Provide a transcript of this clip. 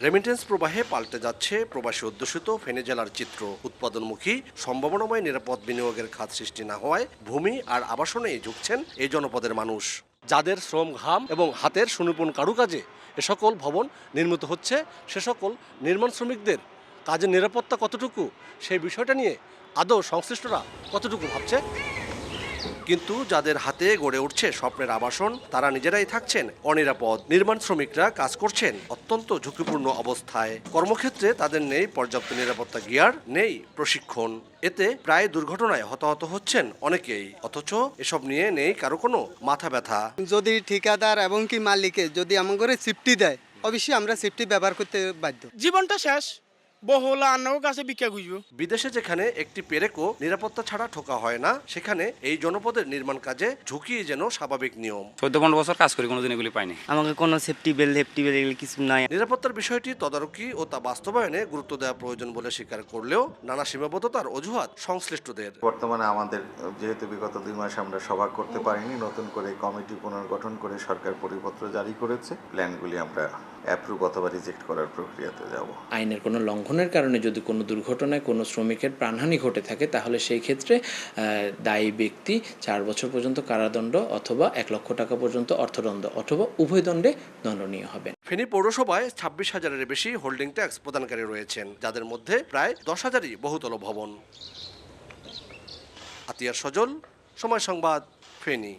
Remittance প্রবাহে পাল্টে যাচ্ছে প্রবাসী অধ্যুষিত ফেনী জেলার চিত্র। উৎপাদনমুখী সম্ভাবনাময় নিরাপদ বিনিয়োগের খাত সৃষ্টি না হওয়ায় ভূমি আর আবাসনেই ঝুঁকছেন এই জনপদের মানুষ। যাদের শ্রম, ঘাম এবং হাতের সুনিপুণ কারুকাজে এ সকল ভবন নির্মিত হচ্ছে, সে সকল নির্মাণ শ্রমিকদের কাজের নিরাপত্তা কতটুকু, সেই বিষয়টা নিয়ে আদৌ সংশ্লিষ্টরা কতটুকু ভাবছে। কিন্তু যাদের হাতে গড়ে উঠছে স্বপ্নের আবাসন, তারা নিজেরাই থাকছেন অনিরাপদ। নির্মাণ শ্রমিকরা কাজ করছেন অত্যন্ত ঝুঁকিপূর্ণ অবস্থায়। কর্মক্ষেত্রে তাদের নেই পর্যাপ্ত নিরাপত্তা গিয়ার, নেই প্রশিক্ষণ। এতে প্রায় দুর্ঘটনায় হতাহত হচ্ছেন অনেকেই, অথচ এসব নিয়ে নেই কারো কোনো মাথা ব্যথা। যদি ঠিকাদার এবং কি মালিকে যদি এমন করে সেফটি দেয়, অবশ্যই আমরা সেফটি ব্যবহার করতে বাধ্য। জীবনটা শেষ, বহুলা আন্নাও কাছে ভিক্ষা খুঁজবো। বিদেশে যেখানে একটি পেরেকও নিরাপত্তা ছাড়া ঠোকা হয় না, সেখানে এই জনপদের নির্মাণ কাজে ঝুঁকি যেন স্বাভাবিক নিয়ম। 14-15 বছর কাজ করি, কোনোদিন এগুলি পাইনি। আমাকে কোনো সেফটি বেল এগুলি কিছু নাই। নিরাপত্তার বিষয়টি তদারকি ও তা বাস্তবায়নে গুরুত্ব দেওয়া প্রয়োজন বলে স্বীকার করলেও নানা সীমাবদ্ধতার অজুহাত সংশ্লিষ্টদের। বর্তমানে আমাদের যেহেতু বিগত 2 মাস আমরা সভা করতে পারিনি, নতুন করে কমিটি পুনর্গঠন করে সরকার পরিপত্র জারি করেছে। প্ল্যানগুলি আমরা অ্যাপ্রুভ অথবা রিজেক্ট করার প্রক্রিয়াতে যাব। আইনের কোনো লঙ্ঘনের কারণে যদি কোনো দুর্ঘটনায় কোনো শ্রমিকের প্রাণহানি ঘটে থাকে, তাহলে সেই ক্ষেত্রে দায়ী ব্যক্তি 4 বছর পর্যন্ত কারাদণ্ড অথবা 1 লক্ষ টাকা পর্যন্ত অর্থদণ্ড অথবা উভয় দণ্ডে দণ্ডনীয় হবেন। ফেনী পৌরসভায় 26,000-এর বেশি হোল্ডিং ট্যাক্স প্রদানকারী রয়েছেন, যাদের মধ্যে প্রায় 10,000-ই বহুতল ভবন। আতিয়ার সজল, সময় সংবাদ, ফেনী।